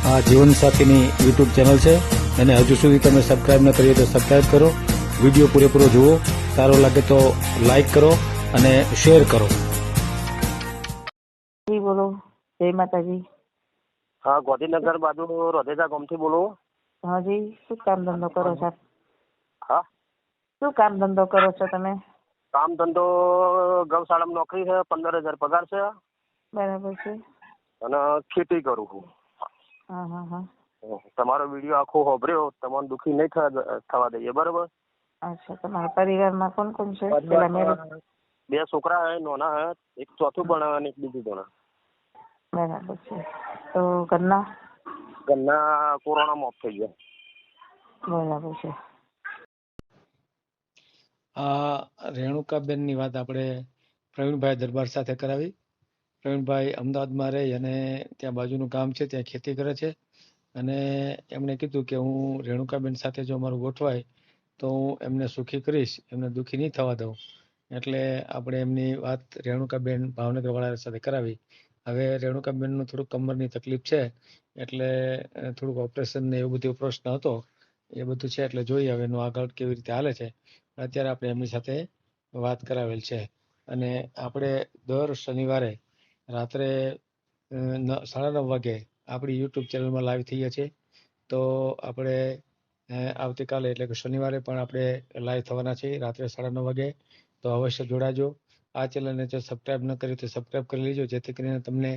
આ જીવનસાથીની YouTube channel છે, અને હજુ સુધી તમે સબસ્ક્રાઇબ ન કરી તો સબસ્ક્રાઇબ કરો. વિડીયો પૂરેપૂરો જુઓ, સારો લાગે તો લાઈક કરો અને શેર કરો. જી બોલો. જય માતાજી. હા, ગોધીનગર બાજુ રોધેજા ગામથી બોલું. હાજી, શું કામ ધંધો કરો છો? હા, શું કામ ધંધો કરો છો તમે? કામ ધંધો ગૌશાળામાં નોકરી છે, 15,000 પગાર છે બરાબર છે. અને ખેતી કરું છું. હા હા હા. તમારો વિડીયો આખો હોભર્યો, તમને દુઃખી નહીં થવા દઈએ, બરોબર? અચ્છા, તમારા પરિવારમાં કોણ કોણ છે? પેલા મેરેજ? 2 છોકરા હે, નાના હે, એક ચોથું ભણે અને એક બીજું ભણે. બરાબર છે. તો ઘરના કોરોનામાં ઓફ થઈ ગયા. બરાબર છે. આ રેણુકાબેનની વાત આપણે પ્રવીણભાઈ દરબાર સાથે કરાવી. પ્રવીણભાઈ અમદાવાદમાં રહી અને ત્યાં બાજુનું ગામ છે, ત્યાં ખેતી કરે છે. અને એમણે કીધું કે હું રેણુકાબેન સાથે જો મારું ગોઠવાય તો હું એમને સુખી કરીશ, એમને દુઃખી નહીં થવા દઉં. એટલે આપણે એમની વાત રેણુકાબેન ભાવનગરવાળા સાથે કરાવી. હવે રેણુકાબેનનું થોડુંક કમરની તકલીફ છે, એટલે થોડુંક ઓપરેશન ને એવું બધું પ્રશ્ન હતો, એ બધું છે. એટલે જોઈએ હવે એનું આગળ કેવી રીતે હાલે છે. અત્યારે આપણે એમની સાથે વાત કરાવેલ છે. અને આપણે દર શનિવારે રાત્રે 9:30 વાગે આપણી યુટ્યુબ ચેનલમાં લાઈવ થઈએ છીએ. તો આપણે આવતીકાલે એટલે કે શનિવારે પણ આપણે લાઈવ થવાના છીએ રાત્રે 9:30 વાગે. તો અવશ્ય જોડાજો. આ ચેનલને જો સબસ્ક્રાઈબ ન કરી તો સબસ્ક્રાઈબ કરી લેજો, જેથી કરીને તમને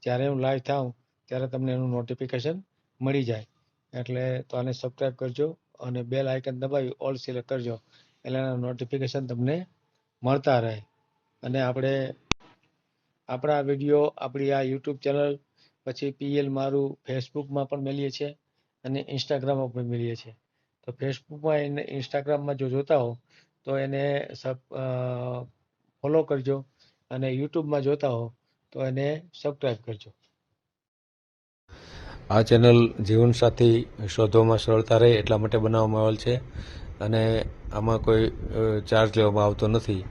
જ્યારે હું લાઈવ થાઉં ત્યારે તમને એનું નોટિફિકેશન મળી જાય. એટલે તો આને સબસ્ક્રાઈબ કરજો અને બેલ આઇકન દબાવી ઓલ સિલેક્ટ કરજો, એટલે એના નોટિફિકેશન તમને મળતા રહે. અને આપણે આપણા વિડીયો આપણી આ યુટ્યુબ ચેનલ, પછી PL મારું ફેસબુકમાં પણ મેલીએ છીએ અને ઇન્સ્ટાગ્રામમાં પણ મેલીએ છીએ. તો ફેસબુકમાં અને ઇન્સ્ટાગ્રામમાં જો જોતા હો તો એને ફોલો કરજો, અને યુટ્યુબમાં જોતા હો તો એને સબસ્ક્રાઈબ કરજો. આ ચેનલ જીવનસાથી શોધવામાં સરળતા રહે એટલા માટે બનાવવામાં આવેલ છે, અને આમાં કોઈ ચાર્જ લેવામાં આવતો નથી.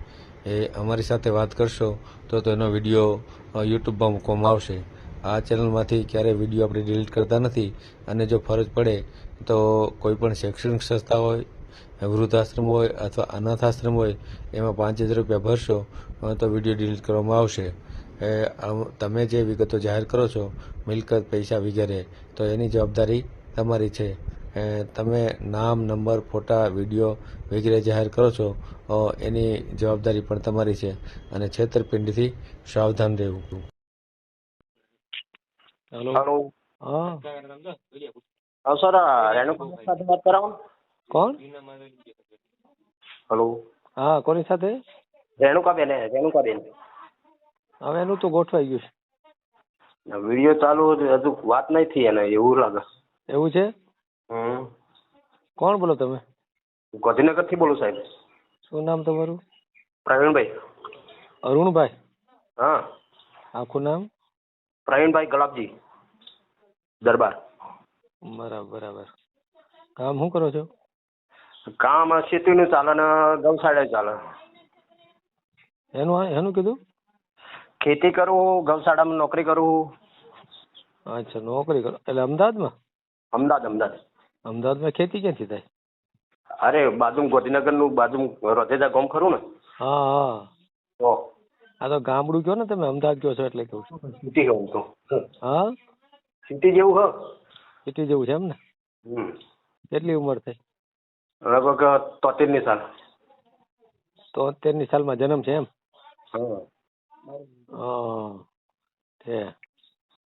એ અમારી સાથે વાત કરશો તો એનો વિડીયો યુટ્યુબમાં મૂકવામાં આવશે. આ ચેનલમાંથી ક્યારેય વિડીયો આપણે ડિલીટ કરતા નથી, અને જો ફરજ પડે તો કોઈ પણ શૈક્ષણિક સંસ્થા હોય, વૃદ્ધાશ્રમ હોય અથવા અનાથાશ્રમ હોય, એમાં 5,000 રૂપિયા ભરશો તો વિડીયો ડિલીટ કરવામાં આવશે. તમે જે વિગતો જાહેર કરો છો, મિલકત, પૈસા વગેરે, તો એની જવાબદારી તમારી છે. તમે નામ, નંબર, ફોટા, વિડીયો વગેરે જાહેર કરો છો, એની જવાબદારી પણ તમારી છે. અને છેતરપિંડીથી સાવધાન રહેવું. હેલો. હા સર, રેણુકા સાથે વાત કરાવો. કોણ? હેલો. હા, કોની સાથે? રેણુકાબેન. હવે એનું તો ગોઠવાઈ ગયું છે. વિડીયો ચાલુ હજુ વાત નહીં થઈ એને, એવું લાગે. એવું છે? કોણ બોલો તમે? ગોધીનગરથી બોલું સાહેબ. શું નામ તમારું? પ્રવીણભાઈ. અરુણભાઈ? હા. આખું નામ? પ્રવીણભાઈ ગલાબજી દરબાર. બરાબર. કામ શું કરો છો? કામ ખેતીનું ચાલે ને ગૌશાળા ચાલે. એનું કીધું? ખેતી કરું, ગૌશાળામાં નોકરી કરું. અચ્છા, નોકરી કરો એટલે અમદાવાદમાં? અમદાવાદમાં ખેતી ક્યાંથી થાય? અરે બાજુ ગોધીનગરનું બાજુ રોધેજા ગામ ખરું ને. હા. તો આ તો ગામડું કયો ને તમે, અમદાવાદ કયો છો એટલે કહું છું. સિટી જેવું તો. હા, સિટી જેવું હ. સિટી જેવું છે એમ ને? કેટલી ઉંમર થઈ? લગભગ 73ની સાલ. 73ની સાલમાં જન્મ છે એમ?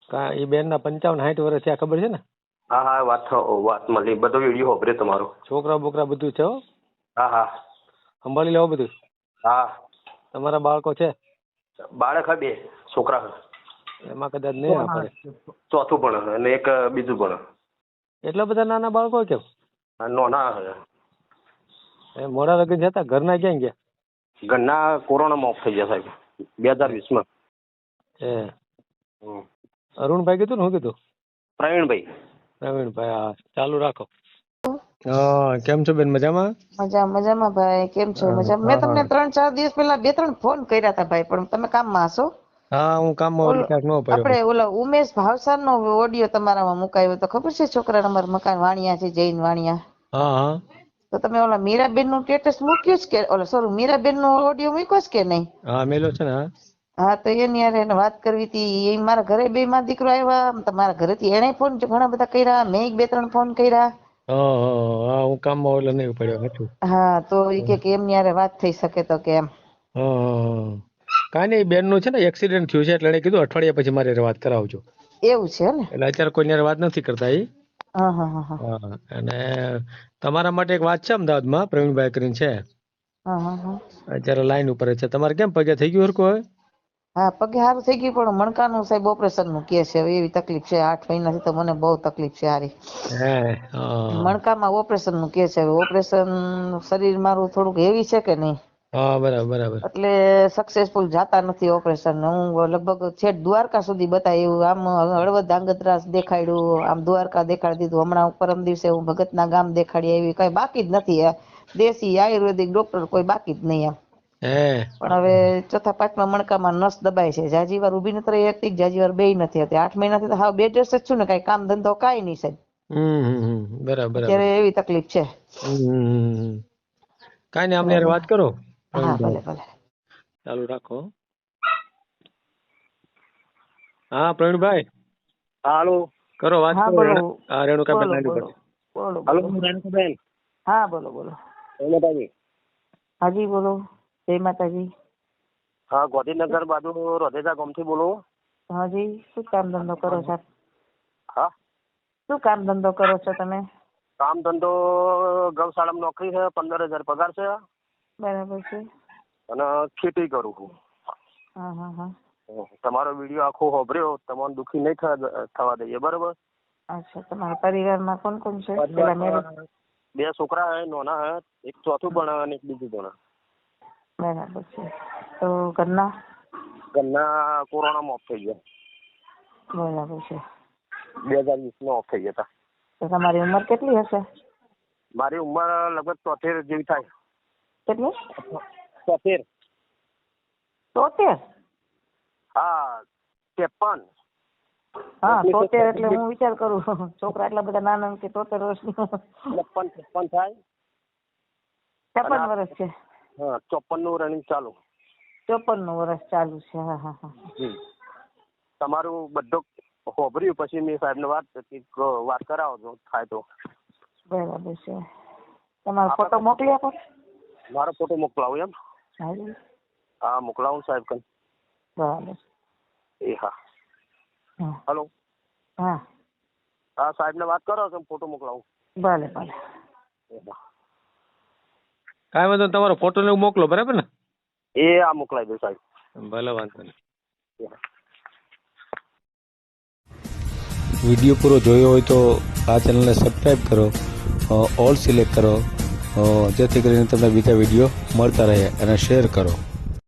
હા. એ બેન ના 55-60 વર્ષ થયા, ખબર છે ને? હા, વાત મળી, બધો વિડીયો હોભરે તમારો. છોકરા બોકરા બધું છે? હા. સંભાળી લેવો બધું? હા. તમારા બાળકો છે? બાળક 2 છોકરા. એમાં કદાચ નહીં આપણે. ચોથું ભણે અને એક બીજું ભણે. એટલા બધા નાના બાળકો કેમ? નાના. મોડા લગ્ન જતા, ઘરના ક્યાં ગયા? ઘરના કોરોનામાં ઓફ થઈ ગયા સાહેબ, 2020માં. અરુણભાઈ કીધું ને? શું કીધું? પ્રવીણભાઈ. હા, ચાલુ રાખો. કેમ છો બેન? મજામાં? મજામાં ભાઈ. કેમ છો? મજામાં. મેં તમને 3-4 દિવસ પહેલા 2-3 ફોન કર્યા હતા ભાઈ, પણ તમે કામમાં હશો. હા હું કામમાં ઓલો ક્યાંક ન પડ્યો. આપણે ઓલા ઉમેશ ભાવસારનો ઓડિયો તમારામાં મુકાયો તો ખબર છે? છોકરા નંબર મકાન વાણિયા છે, જૈન વાણિયા. હા હા તો તમે ઓલા મીરાબેન નું સ્ટેટસ મૂક્યું છે કે ઓલા સોરી મીરાબેન નો ઓડિયો મૂક્યો છે કે નહીં? હા મેલો છે ને. હા હા તો એની યાર એને વાત કરવી હતી. એ મારા ઘરે બે માં દીકરો આવ્યા, તમારા ઘરેથી એને ફોન ઘણા બધા કર્યા, મેં 2-3 ફોન કર્યા. હા હું કામમાં એટલે નહીં પડ્યો હતું. હા તો એ કે એમની યારે વાત થઈ શકે તો કે એમ. હા કાંઈ નહીં, બેનનું છે ને એક્સિડન્ટ થયું છે એટલે એને કીધું અઠવાડિયા પછી મારી હારે વાત કરાવજો. એવું છે ને? એટલે અત્યારે કોઈની હારે વાત નથી કરતા એ. હા હા હા હા હા અને તમારા માટે એક વાત છે અમદાવાદમાં, પ્રવીણભાઈ કરીને છે. હા હા હા અત્યારે લાઈન ઉપર જ છે. તમારે કેમ પગે થઈ ગયું હરખું હવે? હા પગે સારું થઈ ગયું પણ મણકાનું સાહેબ ઓપરેશન નું કે છે. હવે એવી તકલીફ છે 8 મહિનાથી તો મને બહુ તકલીફ છે હારી. હે હા મણકામાં ઓપરેશન નું કે છે. ઓપરેશન શરીર મારું થોડુંક હેવી છે કે નહીં હા બરાબર. એટલે સક્સેસફુલ જાતા નથી ઓપરેશન. હું લગભગ છેક દ્વારકા સુધી બતાવ્યું, આમ હળવદ ધાંગધ્રા દેખાડ્યું, આમ દ્વારકા દેખાડી દીધું. હમણાં પરમ દિવસે હું ભગતના ગામ દેખાડી આવી. કઈ બાકી જ નથી. દેશી આયુર્વેદિક ડોક્ટર કોઈ બાકી જ નહીં એમ. હે પણ હવે 4-5મા મણકામાં નસ દબાય છે. જાજી વાર ઊભી નથી રહી શકતી, જાજી વાર બેય નથી હતી. 8 મહિનાથી તો હાવ બેડ રેસ્ટ જ છું ને, કઈ કામ ધંધો કાંઈ નહીં સાહેબ. બરાબર. અત્યારે એવી તકલીફ છે. કાંઈ નહીં, અમને હારે વાત કરો. હા ભલે ભલે. ચાલુ રાખો. હા પ્રવીણભાઈ હાલો. કરો વાત હા કરો. બોલો. હા રેણુકાબેન બોલો લાઈન ઉપર બોલો છે. બોલો હાલો બોલો. રેણુકાબેન. હા બોલો બોલો. જય માતાજી. હાજી બોલો. જય માતાજી. હા ગાંધીનગર બાજુ રોધેજા ગામથી બોલું. હાજી શું કામ ધંધો કરો છો? હા શું કામ ધંધો કરો છો તમે? કામ ધંધો ગૌશાળામાં નોકરી છે, 15,000 પગાર છે બરાબર છે. અને ખેતી કરું છું. હા હા હા તમારો વિડીયો આખો હોભર્યો, તમને દુખી નહીં થવા દઈએ બરોબર. અચ્છા તમારા પરિવારમાં કોણ કોણ છે? પેલા મેરેજ 2 છોકરા હે, નાના હે, એક ચોથું ભણે અને એક બીજું ભણે. બરાબર છે. તો ઘરના કોરોનામાં ઓફ થઈ ગયા. બરાબર છે. 2020માં ઓફ થઈ ગયા હતા. તો તમારી ઉંમર કેટલી હશે? મારી ઉંમર લગભગ 73 જેવી થાય. કેટલી? 73. 73? હા 53. હા 73 એટલે હું વિચાર કરું છોકરા એટલા બધા નાના કે 73 વર્ષની 56 થાય. 56 વર્ષ છે. હા 54 નું રનિંગ ચાલુ. 54 નું વર્ષ ચાલુ છે. હા હા હા તમારું બધું હોભર્યું પછી મેં સાહેબને વાત કરાવો જો થાય તો. બરાબર છે. તમારો ફોટો મોકલી આપો. મારો ફોટો મોકલાવું એમ? હાજી. હા મોકલાવું સાહેબ કન. બરાબર. એ હા. હલો. હા હા સાહેબને વાત કરો તો ફોટો મોકલાવું. ભલે ભલે. કાંઈ વાંધો નહીં, તમારો ફોટો ને મોકલો બરાબર ને? એ આ મોકલાઈ દો સાહેબ. ભલે વાંધો નહીં. વિડીયો પૂરો જોયો હોય તો આ ચેનલને સબસ્ક્રાઈબ કરો, ઓલ સિલેક્ટ કરો, જેથી કરીને તમને બીજા વિડીયો મળતા રહે, અને શેર કરો.